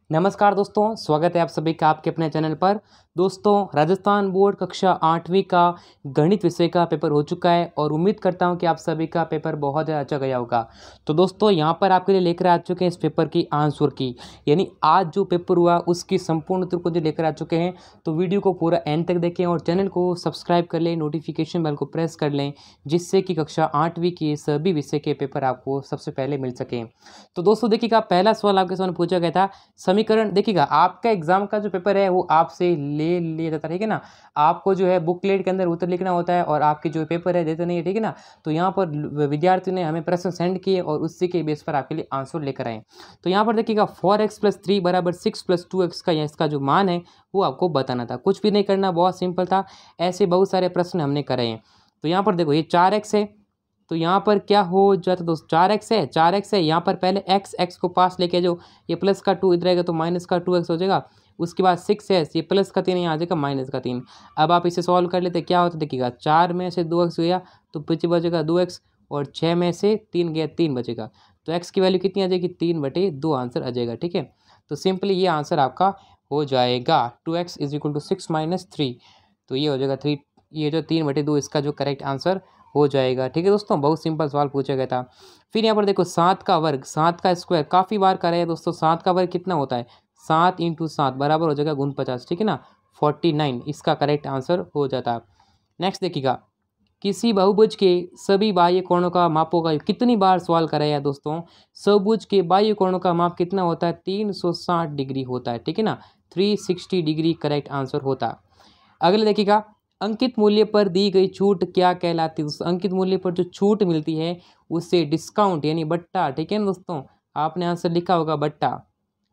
नमस्कार दोस्तों, स्वागत है आप सभी का आपके अपने चैनल पर। दोस्तों, राजस्थान बोर्ड कक्षा 8वीं का गणित विषय का पेपर हो चुका है और उम्मीद करता हूं कि आप सभी का पेपर बहुत ज़्यादा अच्छा गया होगा। तो दोस्तों, यहां पर आपके लिए लेकर आ चुके हैं इस पेपर की आंसर की, यानी आज जो पेपर हुआ उसकी संपूर्ण उत्तर को जो लेकर आ चुके हैं। तो वीडियो को पूरा एंड तक देखें और चैनल को सब्सक्राइब कर लें, नोटिफिकेशन बेल को प्रेस कर लें, जिससे कि कक्षा 8वीं के सभी विषय के पेपर आपको सबसे पहले मिल सकें। तो दोस्तों देखिएगा, पहला सवाल आपके सामने पूछा गया था। समीकरण देखिएगा, आपका एग्जाम का जो पेपर है वो आपसे ले लिया जाता है, ठीक है ना। आपको जो है बुकलेट के अंदर उत्तर लिखना होता है और आपके जो पेपर है देते नहीं है, ठीक है ना। तो यहाँ पर विद्यार्थी ने हमें प्रश्न सेंड किए और उसी के बेस पर आपके लिए आंसर लेकर आए। तो यहाँ पर देखिएगा 4x+3 = 6+2x का इसका जो मान है वो आपको बताना था। कुछ भी नहीं करना, बहुत सिंपल था। ऐसे बहुत सारे प्रश्न हमने करे हैं। तो यहाँ पर देखो, ये 4x है, तो यहाँ पर क्या हो जाता है दोस्त, 4x है, यहाँ पर पहले x को पास लेके जो ये प्लस का 2 इधर आएगा तो माइनस का 2x हो जाएगा। उसके बाद 6 है, ये प्लस का 3 यहाँ आ जाएगा माइनस का 3। अब आप इसे सॉल्व कर लेते, क्या होता है देखिएगा, 4 में से 2x गया तो पीछे बचेगा 2x और 6 में से 3 गया 3 बचेगा। तो x की वैल्यू कितनी आ जाएगी, 3/2 आंसर आ जाएगा, ठीक है। तो सिंपली ये आंसर आपका हो जाएगा 2x = 6 - 3। तो ये हो जाएगा 3, ये जो 3/2 इसका जो करेक्ट आंसर हो जाएगा, ठीक है दोस्तों। बहुत सिंपल सवाल पूछा गया था। फिर यहाँ पर देखो 7 का वर्ग, 7 का स्क्वायर, काफ़ी बार करा है दोस्तों। 7 का वर्ग कितना होता है, 7 × 7 बराबर हो जाएगा 49, ठीक है ना, 49 इसका करेक्ट आंसर हो जाता है। नेक्स्ट देखिएगा, किसी बहुभुज के सभी बाह्य कोणों का मापों का कितनी बार सवाल कराया है दोस्तों। बहुभुज के बाह्य कोणों का माप कितना होता है, 360 डिग्री होता है, ठीक है ना, 360 डिग्री करेक्ट आंसर होता है। अगले देखिएगा, अंकित मूल्य पर दी गई छूट क्या कहलाती है दोस्तों। अंकित मूल्य पर जो छूट मिलती है उससे डिस्काउंट यानी बट्टा, ठीक है ना दोस्तों। आपने आंसर लिखा होगा बट्टा,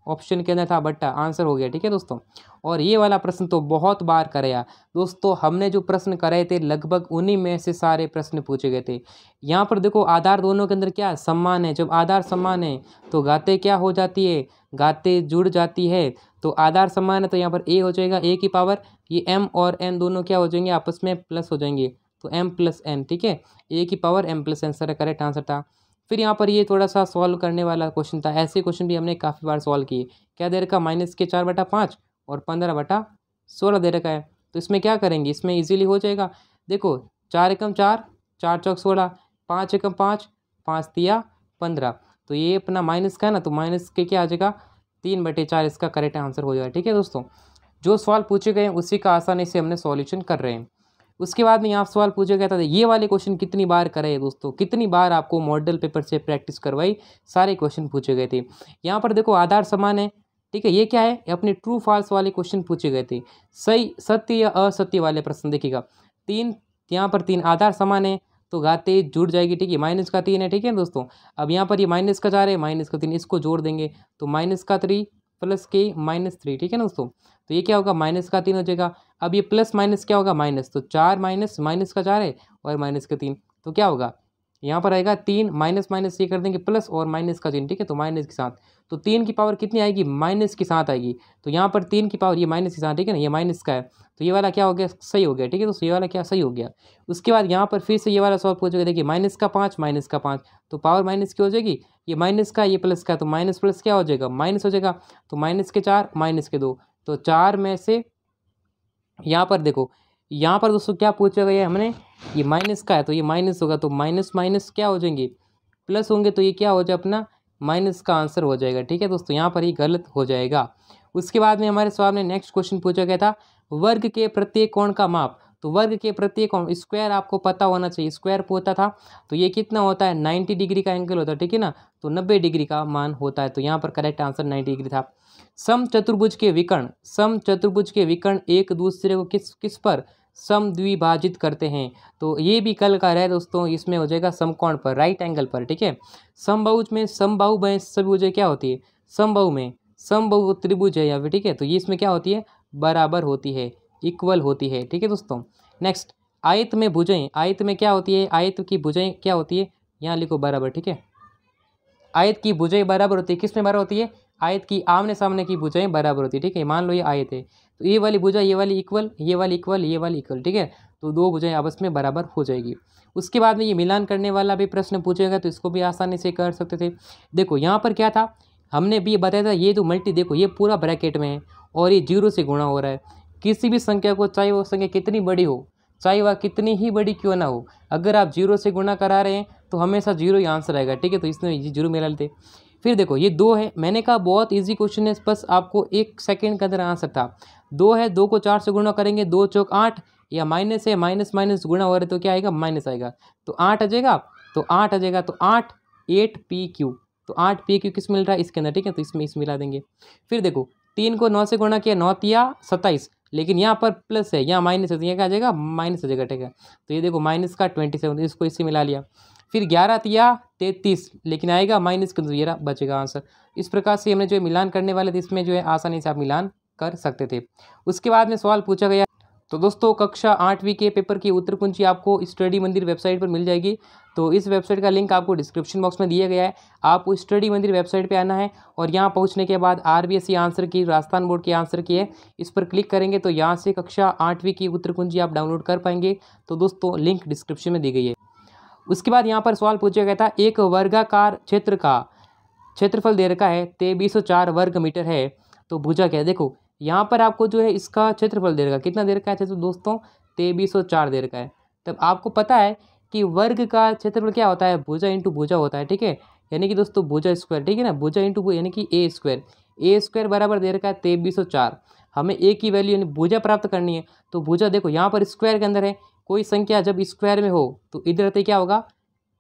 ऑप्शन के अंदर था बट्टा, आंसर हो गया, ठीक है दोस्तों। और ये वाला प्रश्न तो बहुत बार कराया दोस्तों। हमने जो प्रश्न कराए थे लगभग उन्हीं में से सारे प्रश्न पूछे गए थे। यहाँ पर देखो, आधार दोनों के अंदर क्या है, समान है। जब आधार समान है तो घातें क्या हो जाती है, घातें जुड़ जाती है। तो आधार समान है तो यहाँ पर a हो जाएगा, a की पावर, ये m और n दोनों क्या हो जाएंगे, आपस में प्लस हो जाएंगे, तो m + n, ठीक है, a की पावर m + n सारा करेक्ट आंसर था। फिर यहाँ पर ये थोड़ा सा सॉल्व करने वाला क्वेश्चन था। ऐसे क्वेश्चन भी हमने काफ़ी बार सॉल्व किए। क्या दे रखा, -4/5 और 15/16 दे रखा है। तो इसमें क्या करेंगे, इसमें इजीली हो जाएगा। देखो, 4 × 4, 4 × 16, 5 × 5, 5 × 15। तो ये अपना माइनस का है ना, तो माइनस के क्या आ जाएगा, 3/4 इसका करेक्ट आंसर हो जाएगा, ठीक है दोस्तों। जो सवाल पूछे गए हैं उसी का आसानी से हमने सॉल्यूशन कर रहे हैं। उसके बाद में यहाँ सवाल पूछा गया था, ये वाले क्वेश्चन कितनी बार करे दोस्तों, कितनी बार आपको मॉडल पेपर से प्रैक्टिस करवाई, सारे क्वेश्चन पूछे गए थे। यहाँ पर देखो, आधार समान है, ठीक है। ये क्या है, अपने ट्रू फॉल्स वाले क्वेश्चन पूछे गए थे। सही, सत्य या असत्य वाले प्रश्न देखिएगा। 3, यहाँ पर 3 आधार समान है तो घातें जुड़ जाएगी, ठीक है, -3 है, ठीक है दोस्तों। अब यहाँ पर ये -4 है, -3 इसको जोड़ देंगे तो -3 + के -3, ठीक है ना दोस्तों। तो ये क्या होगा, -3 हो जाएगा। अब ये प्लस माइनस क्या होगा, माइनस, तो 4 -4 है और -3, तो क्या होगा, यहाँ पर आएगा 3 माइनस ये कर देंगे प्लस और -3, ठीक है, तो माइनस के साथ। तो 3 की पावर कितनी आएगी, माइनस के साथ आएगी। तो यहाँ पर 3 की पावर ये माइनस के साथ, ठीक है ना, ये माइनस का है, तो ये वाला क्या हो गया, सही हो गया, ठीक है। तो ये वाला क्या सही हो गया। उसके बाद यहाँ पर फिर से ये वाला सॉल्व पूछेगा, देखिए -5 तो पावर माइनस की हो जाएगी, ये माइनस का ये प्लस का, तो माइनस प्लस क्या हो जाएगा, माइनस हो जाएगा। तो -4 -2, तो 4 में से यहाँ पर देखो, यहाँ पर दोस्तों क्या पूछा गया है हमने, ये माइनस का है तो ये माइनस होगा, तो माइनस माइनस क्या हो जाएंगे, प्लस होंगे, तो ये क्या हो जाए अपना माइनस का आंसर हो जाएगा, ठीक है दोस्तों। यहाँ पर ये गलत हो जाएगा। उसके बाद में हमारे सवाल में नेक्स्ट क्वेश्चन पूछा गया था, वर्ग के प्रत्येक कोण का माप। तो वर्ग के प्रत्येक कोण, स्क्वायर आपको पता होना चाहिए, स्क्वायर पूछा था। तो ये कितना होता है, 90 डिग्री का एंगल होता है, ठीक है ना, तो 90 डिग्री का मान होता है। तो यहाँ पर करेक्ट आंसर 90 डिग्री था। समचतुर्भुज के विकर्ण एक दूसरे को किस किस पर समद्विभाजित करते हैं। तो ये भी कल का है दोस्तों, इसमें हो जाएगा समकोण पर, राइट एंगल पर, ठीक है। समबाहुज में समबाहु में सभी भुजें क्या होती है, समबाहु में समबाहु त्रिभुज है यहाँ पे, ठीक है। तो ये इसमें क्या होती है, बराबर होती है, इक्वल होती है, ठीक है दोस्तों। नेक्स्ट, आयत में भुजें, आयत में क्या होती है, आयत की भुजें क्या होती है, यहाँ लिखो बराबर, ठीक है। आयत की भुजें बराबर होती है, किस में बराबर होती है, आयत की आमने सामने की भुजाएं बराबर होती है, ठीक है। मान लो ये आयत है तो ये वाली भुजा ये वाली इक्वल, ये वाली इक्वल, ये वाली इक्वल, ठीक है। तो दो भुजाएं आपस में बराबर हो जाएगी। उसके बाद में ये मिलान करने वाला भी प्रश्न पूछेगा तो इसको भी आसानी से कर सकते थे। देखो यहाँ पर क्या था, हमने भी ये बताया था, ये जो मल्टी देखो ये पूरा ब्रैकेट में है और ये 0 से गुणा हो रहा है। किसी भी संख्या को, चाहे वो संख्या कितनी बड़ी हो, चाहे वह कितनी ही बड़ी क्यों ना हो, अगर आप 0 से गुणा करा रहे हैं तो हमेशा 0 ही आंसर आएगा, ठीक है। तो इसमें ये 0 मिला लेते। फिर देखो ये 2 है, मैंने कहा बहुत ईजी क्वेश्चन है, बस आपको 1 सेकेंड के अंदर आंसर था। 2 है, 2 को 4 से गुणा करेंगे, 2 चौक 8, या माइनस है, माइनस माइनस गुणा हो रहा है तो क्या आएगा, माइनस आएगा, तो 8 आ जाएगा, तो 8 आ जाएगा, तो 8 तो 8 PQ किस मिल रहा है इसके अंदर, ठीक है। तो इसमें इस मिला देंगे। फिर देखो 3 को 9 से गुणा किया, 9 तिया 27, लेकिन यहाँ पर प्लस है, यहाँ माइनस है, तो यहाँ क्या आ जाएगा, माइनस आ जाएगा, ठीक है। तो ये देखो माइनस का 27, इसको इससे मिला लिया। फिर 11 तिया 33, लेकिन आएगा माइनस का, तो ये बचेगा आंसर। इस प्रकार से हमने जो है मिलान करने वाले थे, इसमें जो है आसानी से आप मिलान कर सकते थे। उसके बाद में सवाल पूछा गया, तो दोस्तों कक्षा 8वीं के पेपर की उत्तर कुंजी आपको स्टडी मंदिर वेबसाइट पर मिल जाएगी। तो इस वेबसाइट का लिंक आपको डिस्क्रिप्शन बॉक्स में दिया गया है। आपको स्टडी मंदिर वेबसाइट पे आना है और यहाँ पहुँचने के बाद RBSE आंसर की, राजस्थान बोर्ड की आंसर की है, इस पर क्लिक करेंगे तो यहाँ से कक्षा 8वीं की उत्तर कुंजी आप डाउनलोड कर पाएंगे। तो दोस्तों लिंक डिस्क्रिप्शन में दी गई है। उसके बाद यहाँ पर सवाल पूछा गया था, एक वर्गाकार क्षेत्र का क्षेत्रफल दे रखा है 2304 वर्ग मीटर है, तो भुजा क्या है। देखो यहाँ पर आपको जो है इसका क्षेत्रफल दे रखा है, कितना दे रखा है, तो दोस्तों 2304 दे रखा है। तब आपको पता है कि वर्ग का क्षेत्रफल क्या होता है, भुजा इंटू भुजा होता है, ठीक है। यानी कि दोस्तों भुजा स्क्वायर, ठीक है ना, भुजा इंटू यानी कि ए स्क्वायर बराबर दे रखा है 2304। हमें ए की वैल्यू यानी भुजा प्राप्त करनी है, तो भुजा देखो यहाँ पर स्क्वायर के अंदर है, कोई संख्या जब स्क्वायर में हो तो इधर से क्या होगा,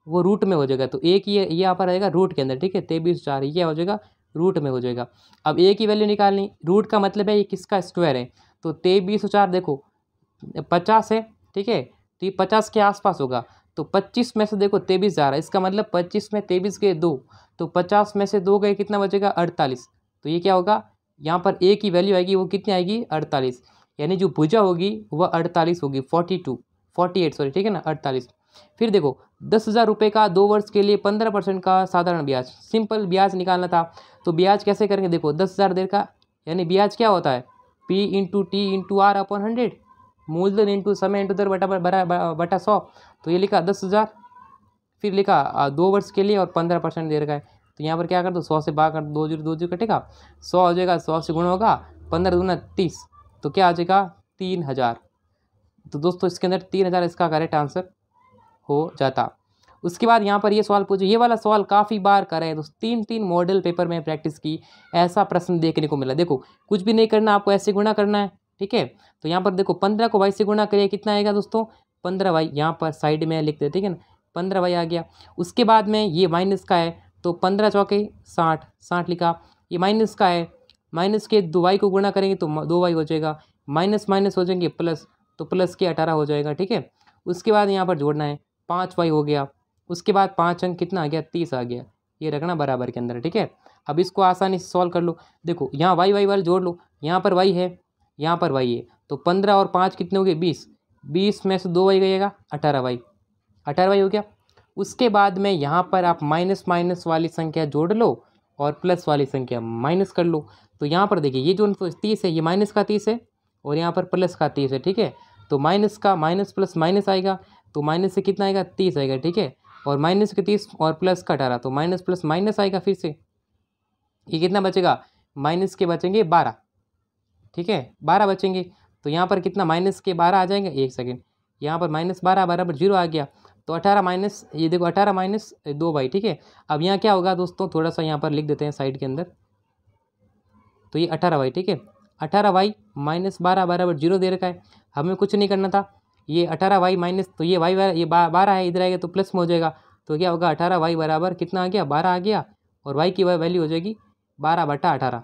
वो रूट में हो जाएगा। तो ए की ये यहाँ पर आएगा रूट के अंदर, ठीक है, 2304 ये क्या हो जाएगा, रूट में हो जाएगा। अब ए की वैल्यू निकालनी, रूट का मतलब है ये किसका स्क्वायर है, तो 2304 देखो 50 है, ठीक है, तो ये 50 के आसपास होगा। तो 25 में से देखो 23 जा रहा है, इसका मतलब 25 में 23 गए 2, तो 50 में से 2 गए, कितना बचेगा, 48। तो ये क्या होगा, यहाँ पर ए की वैल्यू आएगी, वो कितनी आएगी, 48, यानी जो भुजा होगी वह 48 होगी, 48 सॉरी, ठीक है ना, 48। फिर देखो 10,000 रुपये का 2 वर्ष के लिए 15% का साधारण ब्याज, सिंपल ब्याज निकालना था। तो ब्याज कैसे करेंगे, देखो 10,000 देर का, यानी ब्याज क्या होता है, P into T into R upon 100, मूलधन इंटू समय इंटू दर बटा 100। तो ये लिखा 10,000, फिर लिखा 2 वर्ष के लिए और 15% दे रखा है। तो यहाँ पर क्या कर दो, 100 से भाग कर, 2 कटेगा, 100 हो जाएगा, 100 से गुणा होगा, 15 दूना 30, तो क्या आ जाएगा 3,000। तो दोस्तों इसके अंदर 3,000 इसका करेक्ट आंसर हो जाता। उसके बाद यहाँ पर ये सवाल पूछो, ये वाला सवाल काफ़ी बार करे हैं, तो 3 मॉडल पेपर में प्रैक्टिस की, ऐसा प्रश्न देखने को मिला। देखो कुछ भी नहीं करना, आपको ऐसे गुणा करना है, ठीक है। तो यहाँ पर देखो 15 को y से गुणा करिए, कितना आएगा दोस्तों, 15y, यहाँ पर साइड में लिख दे, ठीक है ना, 15y आ गया। उसके बाद में ये माइनस का है, तो 15 चौके 60 लिखा। ये माइनस का है, माइनस के 2y को गुणा करेंगे तो 2y हो जाएगा, माइनस माइनस हो जाएंगे प्लस, तो प्लस के 18 हो जाएगा, ठीक है। उसके बाद यहाँ पर जोड़ना है, 5y हो गया। उसके बाद 5 अंक कितना आ गया, 30 आ गया, ये रखना बराबर के अंदर, ठीक है। अब इसको आसानी से सॉल्व कर लो। देखो यहाँ वाई वाले जोड़ लो, यहाँ पर y है, यहाँ पर y है, तो 15 और 5 कितने हो गए, 20 में से 2y गएगा, 18y हो गया। उसके बाद में यहाँ पर आप माइनस माइनस वाली संख्या जोड़ लो और प्लस वाली संख्या माइनस कर लो। तो यहाँ पर देखिए ये जो 30 है, ये माइनस का 30 है और यहाँ पर प्लस का 30 है, ठीक है। तो माइनस का माइनस प्लस माइनस आएगा, तो माइनस से कितना आएगा, 30 आएगा, ठीक है। और माइनस के 30 और प्लस का 18, तो माइनस प्लस माइनस आएगा, फिर से ये कितना बचेगा, माइनस के बचेंगे 12, ठीक है, 12 बचेंगे। तो यहाँ पर कितना, माइनस के 12 आ जाएंगे, एक सेकेंड, यहाँ पर -12 बराबर 0 आ गया। तो 18 माइनस, ये देखो 18 माइनस 2y, ठीक है। अब यहाँ क्या होगा दोस्तों, थोड़ा सा यहाँ पर लिख देते हैं साइड के अंदर, तो ये 18y, ठीक है, 18y माइनस 12 बराबर 0 दे रखा है, हमें कुछ नहीं करना था। ये 18y माइनस, तो ये y ये 12 है, इधर आएगा तो प्लस में हो जाएगा, तो क्या होगा 18y बराबर कितना आ गया, 12 आ गया, और y की वैल्यू हो जाएगी 12/18।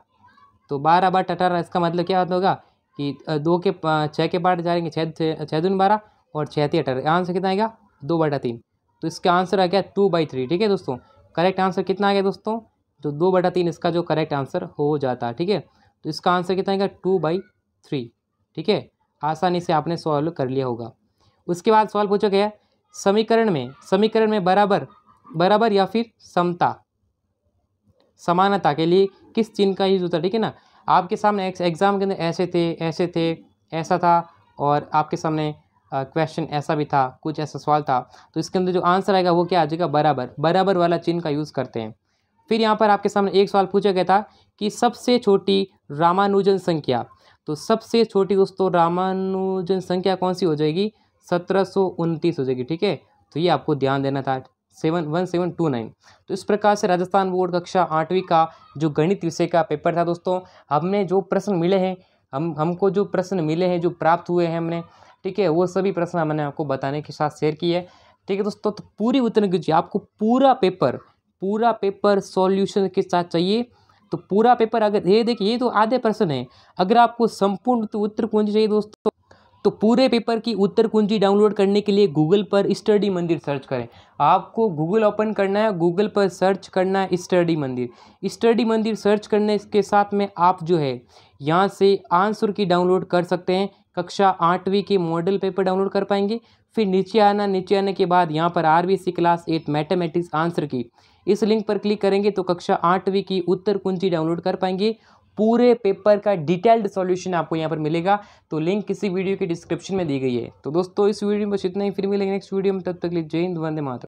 तो 12/18 इसका मतलब क्या होगा कि 2 के 6 के पार्ट जाएंगे, 6 दूनी 12 और 6 × 18, आंसर कितना आएगा, 2/3। तो इसका आंसर आ गया 2/3, ठीक है दोस्तों। करेक्ट आंसर कितना आ गया दोस्तों, तो 2/3 इसका जो करेक्ट आंसर हो जाता है, ठीक है। तो इसका आंसर कितना आएगा, 2/3, ठीक है। आसानी से आपने सॉल्व कर लिया होगा। उसके बाद सवाल पूछा गया, समीकरण में बराबर या फिर समता, समानता के लिए किस चिन्ह का यूज होता है, ठीक है ना। आपके सामने एग्जाम के अंदर ऐसे थे, ऐसा था, और आपके सामने क्वेश्चन ऐसा भी था, कुछ ऐसा सवाल था। तो इसके अंदर जो आंसर आएगा वो क्या आ जाएगा, बराबर वाला चिन्ह का यूज़ करते हैं। फिर यहाँ पर आपके सामने एक सवाल पूछा गया था कि सबसे छोटी रामानुजन संख्या, तो सबसे छोटी दोस्तों रामानुजन संख्या कौन सी हो जाएगी, 1729 हो जाएगी। ठीक है, तो ये आपको ध्यान देना था, 1729। तो इस प्रकार से राजस्थान बोर्ड कक्षा 8वीं का जो गणित विषय का पेपर था दोस्तों, हमने जो प्रश्न मिले हैं, हमको जो प्रश्न मिले हैं, जो प्राप्त हुए हैं हमने, ठीक है, वो सभी प्रश्न हमने आपको बताने के साथ शेयर किए। ठीक है दोस्तों, तो पूरी उत्तर कीजिए, आपको पूरा पेपर सॉल्यूशन के साथ चाहिए। तो पूरा पेपर, अगर ये देखिए ये तो आधे प्रश्न है, अगर आपको संपूर्ण तो उत्तर कुंजी चाहिए दोस्तों, तो पूरे पेपर की उत्तर कुंजी डाउनलोड करने के लिए गूगल पर स्टडी मंदिर सर्च करें। आपको गूगल ओपन करना है, गूगल पर सर्च करना है स्टडी मंदिर। स्टडी मंदिर सर्च करने के साथ में आप जो है यहाँ से आंसर की डाउनलोड कर सकते हैं, कक्षा 8वीं के मॉडल पेपर डाउनलोड कर पाएंगे। फिर नीचे आने के बाद यहाँ पर आरबीसी क्लास 8 मैथमेटिक्स आंसर की, इस लिंक पर क्लिक करेंगे तो कक्षा 8वीं की उत्तर कुंजी डाउनलोड कर पाएंगे। पूरे पेपर का डिटेल्ड सॉल्यूशन आपको यहाँ पर मिलेगा, तो लिंक किसी वीडियो के डिस्क्रिप्शन में दी गई है। तो दोस्तों इस वीडियो में बस इतना ही, फिर मिलेंगे नेक्स्ट वीडियो में, तब तक के लिए जय हिंद, वंदे मातरम।